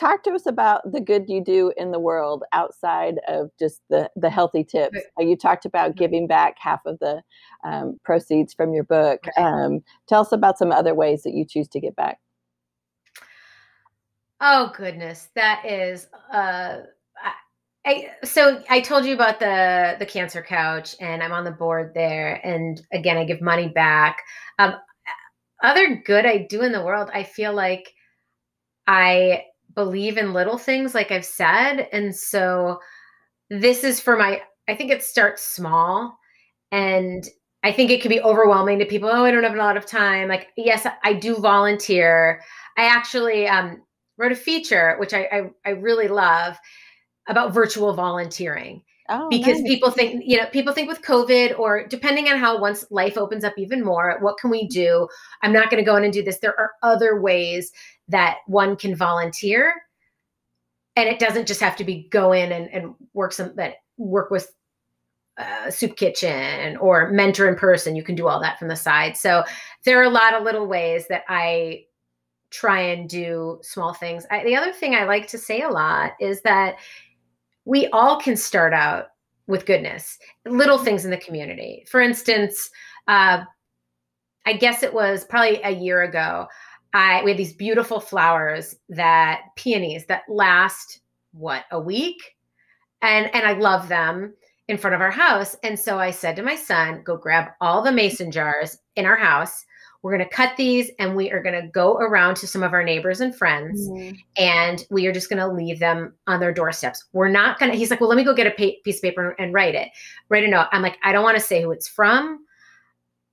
talk to us about the good you do in the world outside of just the healthy tips. You talked about giving back half of the proceeds from your book. Tell us about some other ways that you choose to give back. Oh, goodness. That is, so I told you about the cancer couch, and I'm on the board there. And again, I give money back. Other good I do in the world, I feel like I believe in little things, like I've said. And so this is I think it starts small, and I think it can be overwhelming to people. Oh, I don't have a lot of time. Like, yes, I do volunteer. I actually wrote a feature, which I really love, about virtual volunteering. Oh, because nice. people think with COVID, or depending on how once life opens up even more, what can we do? I'm not going to go in and do this. There are other ways that one can volunteer. And it doesn't just have to be go in and work with a soup kitchen or mentor in person. You can do all that from the side. So there are a lot of little ways that I try and do small things. The other thing I like to say a lot is that we all can start out with goodness, little things in the community. For instance, I guess it was probably a year ago, we had these beautiful flowers, peonies that last, a week? And I love them in front of our house. And so I said to my son, go grab all the mason jars in our house. We're going to cut these, and we are going to go around to some of our neighbors and friends, and we are just going to leave them on their doorsteps. We're not going to, he's like, well, let me go get a piece of paper and write a note. I'm like, I don't want to say who it's from.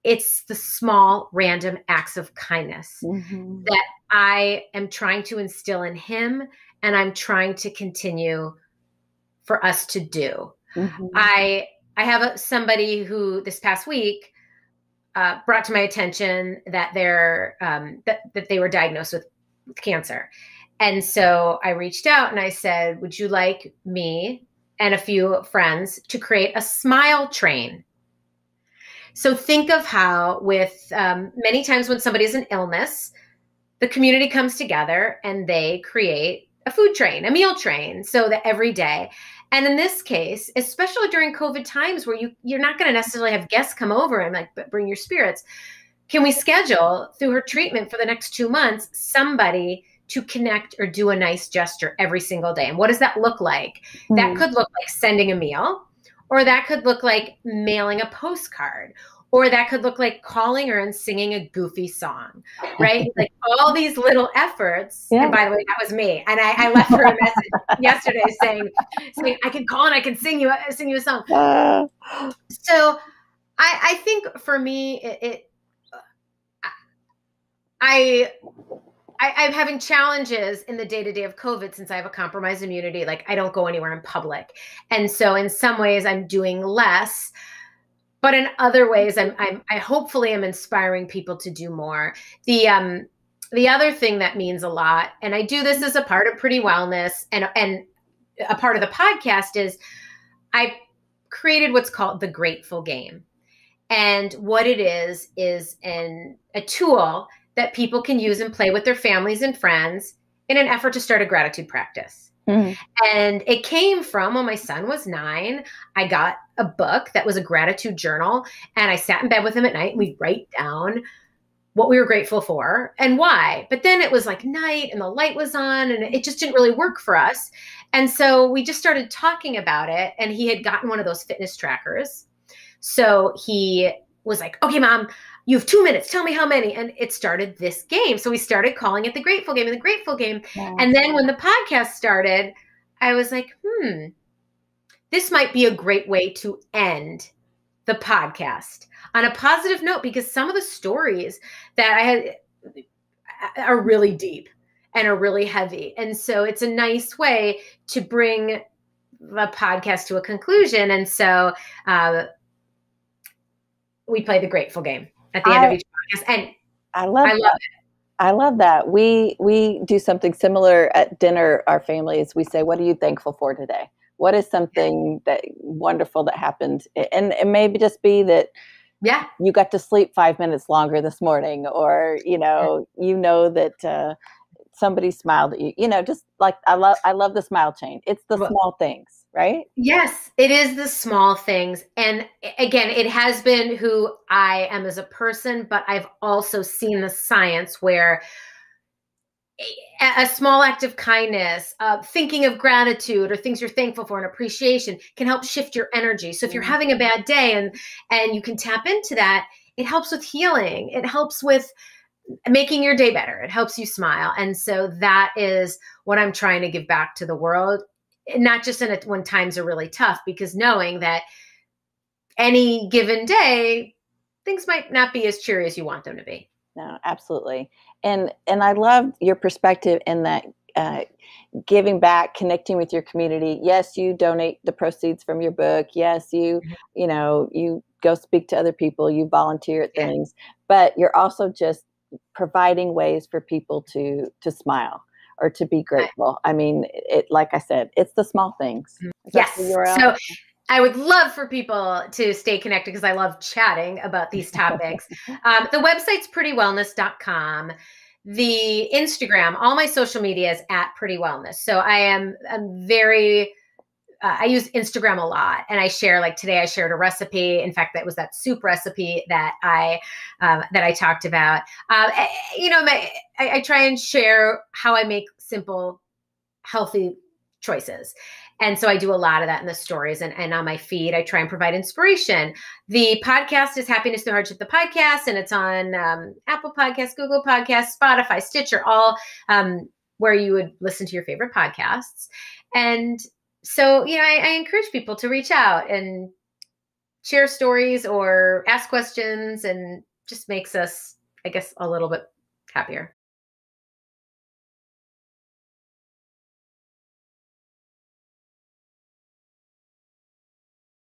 It's the small, random acts of kindness that I am trying to instill in him, and I'm trying to continue for us to do. I have somebody who this past week brought to my attention that that they were diagnosed with cancer. And so I reached out and I said, would you like me and a few friends to create a smile train? So think of how with many times when somebody has an illness, the community comes together and they create a food train, a meal train, so that every day. And in this case, especially during COVID times where you're not going to necessarily have guests come over and bring your spirits, can we schedule through her treatment for the next 2 months, somebody to connect or do a nice gesture every single day? And what does that look like? That could look like sending a meal, or that could look like mailing a postcard, or that could look like calling her and singing a goofy song, right? Like all these little efforts. Yeah. And by the way, that was me. And I left her a message yesterday saying, I can call and I can sing you a song. So I think for me, I'm having challenges in the day-to-day of COVID since I have a compromised immunity. Like I don't go anywhere in public. And so in some ways I'm doing less, but in other ways I hopefully am inspiring people to do more. The other thing that means a lot, and I do this as a part of Pretty Wellness and a part of the podcast, is I created what's called the Grateful Game. And what it is a tool that people can use and play with their families and friends in an effort to start a gratitude practice. And it came from when my son was 9, I got a book that was a gratitude journal, and I sat in bed with him at night and we'd write down what we were grateful for and why. But then it was like night and the light was on and it just didn't really work for us. And so we just started talking about it, and he had gotten one of those fitness trackers. So he was like, okay, Mom, you have 2 minutes. Tell me how many. And it started this game. So we started calling it the Grateful Game and the Grateful Game. Yeah. And then when the podcast started, I was like, this might be a great way to end the podcast on a positive note, because some of the stories that I had are really deep and are really heavy. And so it's a nice way to bring the podcast to a conclusion. And so we play the Grateful Game at the end of each podcast. And I love it. I love that. We do something similar at dinner, our families. We say, what are you thankful for today? What is something that wonderful that happened? And it may just be that you got to sleep 5 minutes longer this morning, or, that somebody smiled at you, just like I love the smile chain. It's the small things, right? Yes, it is the small things. And again, it has been who I am as a person, but I've also seen the science where a small act of kindness, thinking of gratitude or things you're thankful for and appreciation can help shift your energy. So if you're having a bad day and you can tap into that, it helps with healing. It helps with making your day better. It helps you smile. And so that is what I'm trying to give back to the world, not just when times are really tough, because knowing that any given day, things might not be as cheery as you want them to be. No, absolutely. And I love your perspective in that giving back, connecting with your community. Yes, you donate the proceeds from your book. Yes, you go speak to other people, you volunteer at things, but you're also just providing ways for people to smile or to be grateful. I mean, like I said, it's the small things. Yes. So I would love for people to stay connected because I love chatting about these topics. The website's prettywellness.com. The Instagram, all my social media is at Pretty Wellness. So I'm very, I use Instagram a lot, and I share, like today I shared a recipe. In fact, that was that soup recipe that I talked about. I try and share how I make simple, healthy choices. And so I do a lot of that in the stories and on my feed. I try and provide inspiration. The podcast is Happiness Through Hardship, the podcast, and it's on Apple Podcasts, Google Podcasts, Spotify, Stitcher, all where you would listen to your favorite podcasts. And so, I encourage people to reach out and share stories or ask questions, and just makes us, I guess, a little bit happier.